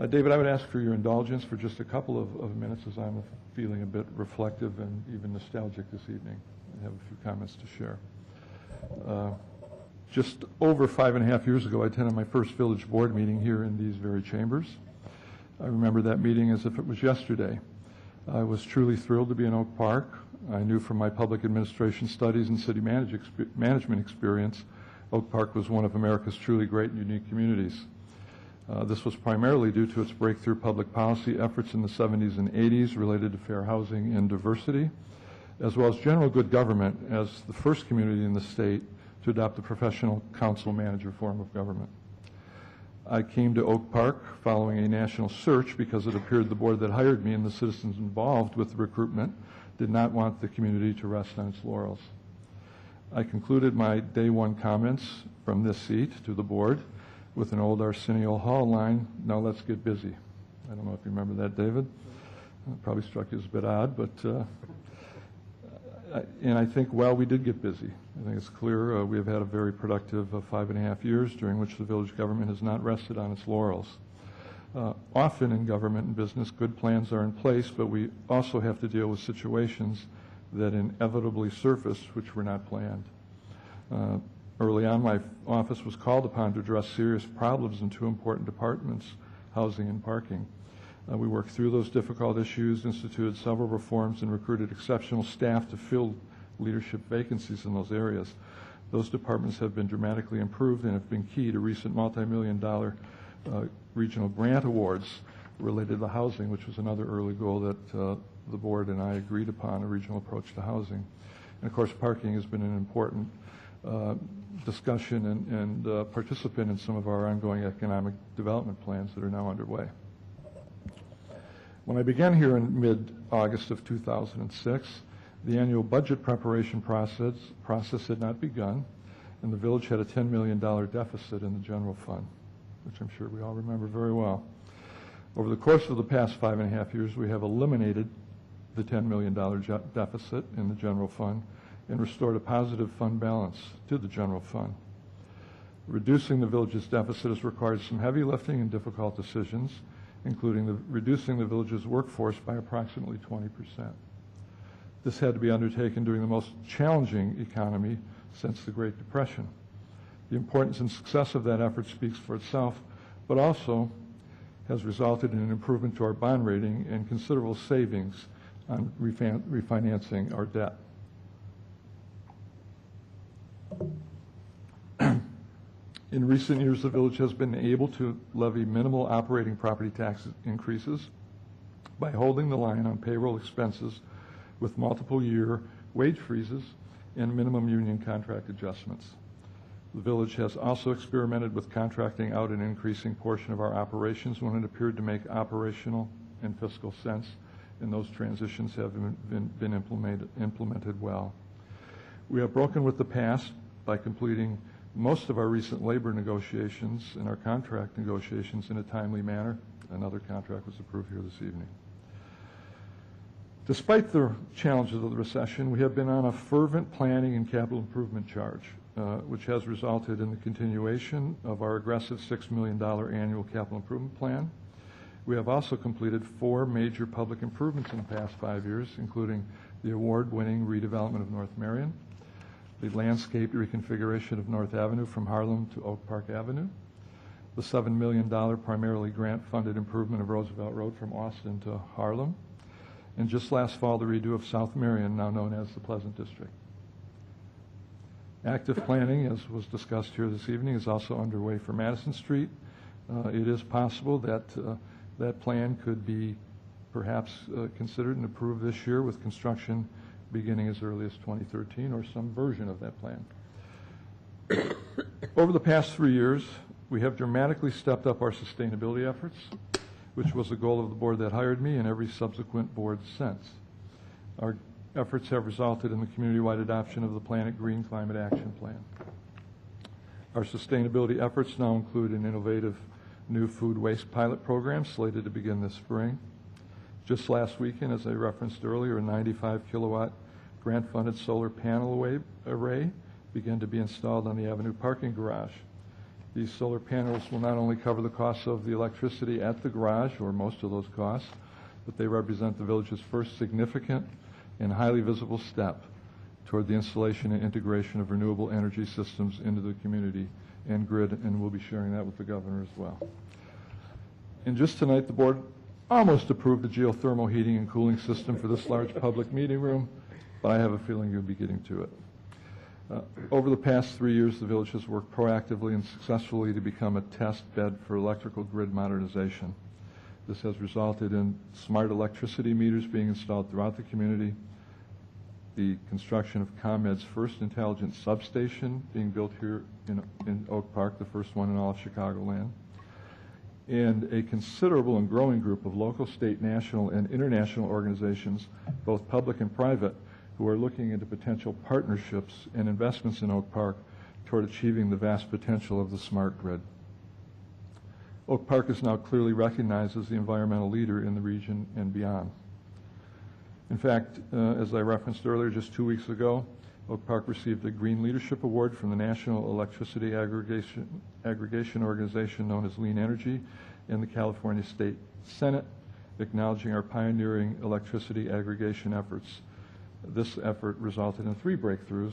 David, I would ask for your indulgence for just a couple of minutes as I'm feeling a bit reflective and even nostalgic this evening. I have a few comments to share. Just over 5.5 years ago, I attended my first village board meeting here in these very chambers. I remember that meeting as if it was yesterday. I was truly thrilled to be in Oak Park. I knew from my public administration studies and city management experience, Oak Park was one of America's truly great and unique communities. This was primarily due to its breakthrough public policy efforts in the 70s and 80s related to fair housing and diversity, as well as general good government as the first community in the state to adopt the professional council-manager form of government. I came to Oak Park following a national search because it appeared the board that hired me and the citizens involved with the recruitment did not want the community to rest on its laurels. I concluded my day one comments from this seat to the board with an old Arsenio Hall line, "Now let's get busy." I don't know if you remember that, David. It probably struck you as a bit odd, but and I think, well, we did get busy. I think it's clear we have had a very productive 5.5 years during which the village government has not rested on its laurels. Often in government and business, good plans are in place, but we also have to deal with situations that inevitably surface which were not planned. Early on, my office was called upon to address serious problems in two important departments, housing and parking. We worked through those difficult issues, instituted several reforms, and recruited exceptional staff to fill leadership vacancies in those areas. Those departments have been dramatically improved and have been key to recent multi-million-dollar regional grant awards related to housing, which was another early goal that the board and I agreed upon, a regional approach to housing. And of course, parking has been an important discussion and participant in some of our ongoing economic development plans that are now underway. When I began here in mid-August of 2006, the annual budget preparation process had not begun, and the village had a $10 million deficit in the general fund, which I'm sure we all remember very well. Over the course of the past 5.5 years, we have eliminated the $10 million deficit in the general fund and restored a positive fund balance to the general fund. Reducing the village's deficit has required some heavy lifting and difficult decisions, including reducing the village's workforce by approximately 20%. This had to be undertaken during the most challenging economy since the Great Depression. The importance and success of that effort speaks for itself, but also has resulted in an improvement to our bond rating and considerable savings on refinancing our debt. In recent years, the village has been able to levy minimal operating property tax increases by holding the line on payroll expenses with multiple year wage freezes and minimum union contract adjustments. The village has also experimented with contracting out an increasing portion of our operations when it appeared to make operational and fiscal sense, and those transitions have been implemented well. We have broken with the past by completing most of our recent labor negotiations and our contract negotiations in a timely manner. Another contract was approved here this evening. Despite the challenges of the recession, we have been on a fervent planning and capital improvement charge, which has resulted in the continuation of our aggressive $6 million annual capital improvement plan. We have also completed 4 major public improvements in the past 5 years, including the award-winning redevelopment of North Marion, the landscape reconfiguration of North Avenue from Harlem to Oak Park Avenue, the $7 million primarily grant-funded improvement of Roosevelt Road from Austin to Harlem, and just last fall, the redo of South Marion, now known as the Pleasant District. Active planning, as was discussed here this evening, is also underway for Madison Street. It is possible that that plan could be perhaps considered and approved this year, with construction beginning as early as 2013 or some version of that plan. Over the past 3 years, we have dramatically stepped up our sustainability efforts, which was the goal of the board that hired me and every subsequent board since. Our efforts have resulted in the community-wide adoption of the Planet Green Climate Action Plan. Our sustainability efforts now include an innovative new food waste pilot program slated to begin this spring. Just last weekend, as I referenced earlier, a 95-kilowatt grant-funded solar panel array began to be installed on the Avenue parking garage. These solar panels will not only cover the costs of the electricity at the garage, or most of those costs, but they represent the village's first significant and highly visible step toward the installation and integration of renewable energy systems into the community and grid, and we'll be sharing that with the governor as well. And just tonight, the board almost approved the geothermal heating and cooling system for this large public meeting room, but I have a feeling you'll be getting to it. Over the past 3 years, the village has worked proactively and successfully to become a test bed for electrical grid modernization. This has resulted in smart electricity meters being installed throughout the community, the construction of ComEd's first intelligent substation being built here in Oak Park, the first one in all of Chicagoland, and a considerable and growing group of local, state, national, and international organizations, both public and private, who are looking into potential partnerships and investments in Oak Park toward achieving the vast potential of the smart grid. Oak Park is now clearly recognized as the environmental leader in the region and beyond. In fact, as I referenced earlier, just 2 weeks ago, Oak Park received a Green Leadership Award from the National Electricity Aggregation Organization known as Lean Energy and the California State Senate, acknowledging our pioneering electricity aggregation efforts. This effort resulted in 3 breakthroughs.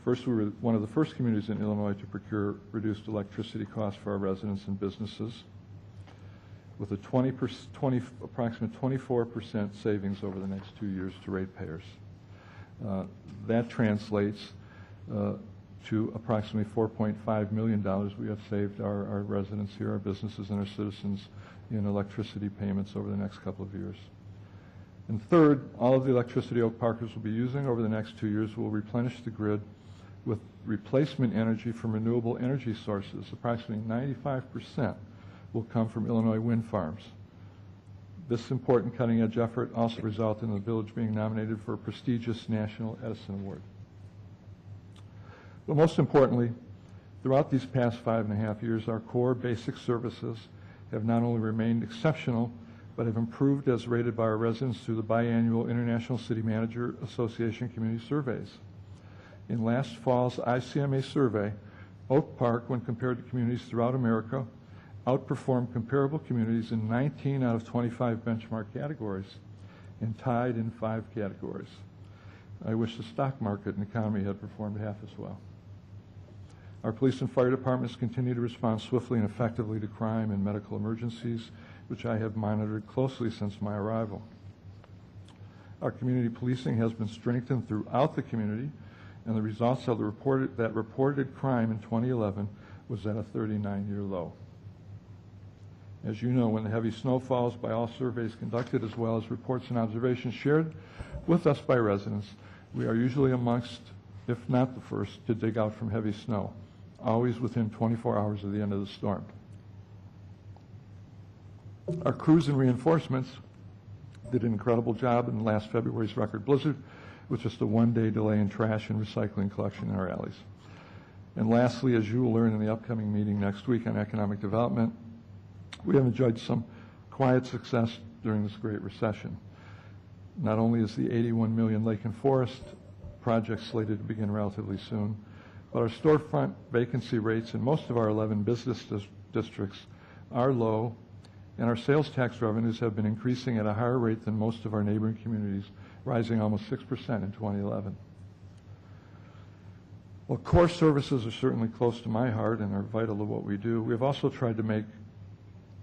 First, we were one of the first communities in Illinois to procure reduced electricity costs for our residents and businesses, with a approximate 24% savings over the next 2 years to ratepayers. That translates to approximately $4.5 million we have saved our residents here, our businesses, and our citizens in electricity payments over the next couple of years. And third, all of the electricity Oak Parkers will be using over the next 2 years will replenish the grid with replacement energy from renewable energy sources. Approximately 95% will come from Illinois wind farms. This important cutting-edge effort also resulted in the village being nominated for a prestigious National Edison Award. But most importantly, throughout these past 5.5 years, our core basic services have not only remained exceptional, but have improved as rated by our residents through the biannual International City Manager Association community surveys. In last fall's ICMA survey, Oak Park, when compared to communities throughout America, outperformed comparable communities in 19 out of 25 benchmark categories and tied in 5 categories. I wish the stock market and economy had performed half as well. Our police and fire departments continue to respond swiftly and effectively to crime and medical emergencies, which I have monitored closely since my arrival. Our community policing has been strengthened throughout the community, and the results of that reported crime in 2011 was at a 39-year low. As you know, when the heavy snow falls, by all surveys conducted as well as reports and observations shared with us by residents, we are usually amongst, if not the first, to dig out from heavy snow, always within 24 hours of the end of the storm. Our crews and reinforcements did an incredible job in last February's record blizzard with just a 1-day delay in trash and recycling collection in our alleys. And lastly, as you will learn in the upcoming meeting next week on economic development, we have enjoyed some quiet success during this great recession. Not only is the $81 million Lake and Forest project slated to begin relatively soon, but our storefront vacancy rates in most of our 11 business districts are low, and our sales tax revenues have been increasing at a higher rate than most of our neighboring communities, rising almost 6% in 2011. Well, core services are certainly close to my heart and are vital to what we do. We have also tried to make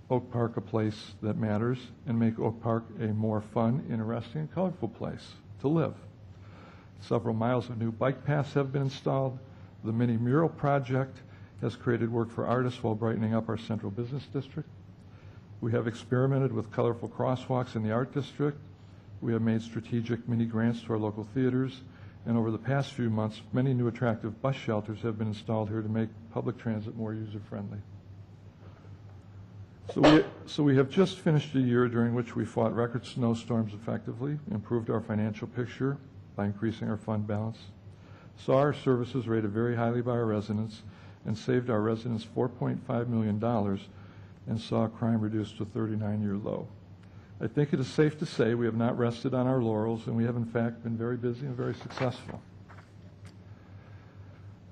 Oak Park a place that matters and make Oak Park a more fun, interesting, and colorful place to live. Several miles of new bike paths have been installed. The mini mural project has created work for artists while brightening up our central business district. We have experimented with colorful crosswalks in the art district. We have made strategic mini grants to our local theaters. And over the past few months, many new attractive bus shelters have been installed here to make public transit more user-friendly. So we have just finished a year during which we fought record snowstorms effectively, improved our financial picture by increasing our fund balance, saw our services rated very highly by our residents, and saved our residents $4.5 million, and saw crime reduced to a 39-year low. I think it is safe to say we have not rested on our laurels, and we have in fact been very busy and very successful.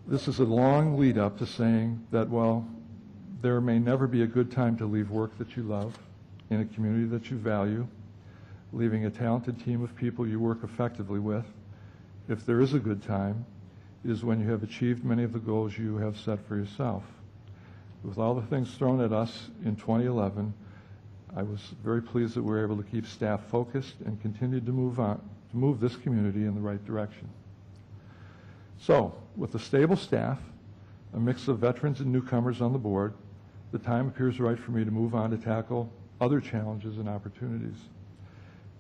This is a long lead up to saying that while There may never be a good time to leave work that you love, in a community that you value, leaving a talented team of people you work effectively with. If there is a good time, it is when you have achieved many of the goals you have set for yourself. With all the things thrown at us in 2011, I was very pleased that we were able to keep staff focused and continued to move this community in the right direction. So, with a stable staff, a mix of veterans and newcomers on the board, the time appears right for me to move on to tackle other challenges and opportunities.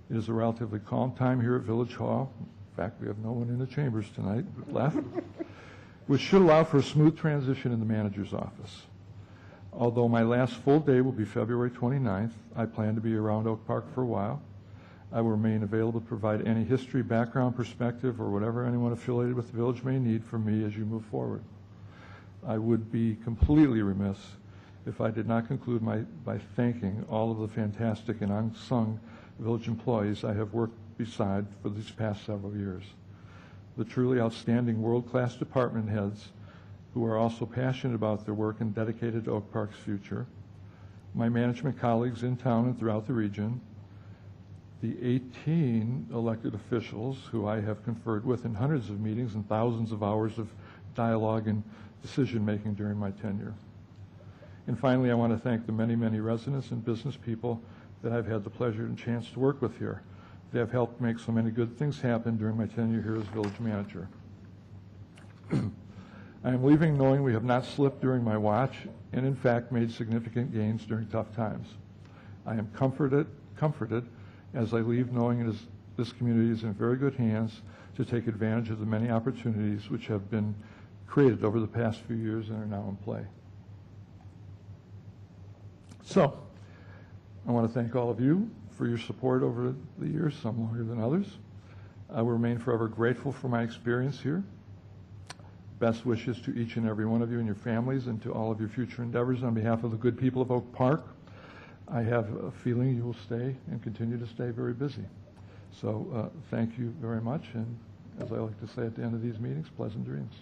It is a relatively calm time here at Village Hall. In fact, we have no one in the chambers tonight but left, which should allow for a smooth transition in the manager's office. Although my last full day will be February 29th, I plan to be around Oak Park for a while. I will remain available to provide any history, background, perspective, or whatever anyone affiliated with the village may need from me as you move forward. I would be completely remiss if I did not conclude by thanking all of the fantastic and unsung village employees I have worked beside for these past several years. The truly outstanding world-class department heads who are also passionate about their work and dedicated to Oak Park's future, my management colleagues in town and throughout the region, the 18 elected officials who I have conferred with in hundreds of meetings and thousands of hours of dialogue and decision-making during my tenure. And finally, I want to thank the many, many residents and business people that I've had the pleasure and chance to work with here. They have helped make so many good things happen during my tenure here as village manager. I am leaving knowing we have not slipped during my watch and, in fact, made significant gains during tough times. I am comforted as I leave knowing this community is in very good hands to take advantage of the many opportunities which have been created over the past few years and are now in play. So, I want to thank all of you for your support over the years, some longer than others. I will remain forever grateful for my experience here. Best wishes to each and every one of you and your families and to all of your future endeavors on behalf of the good people of Oak Park. I have a feeling you will stay and continue to stay very busy. So thank you very much, and as I like to say at the end of these meetings, pleasant dreams.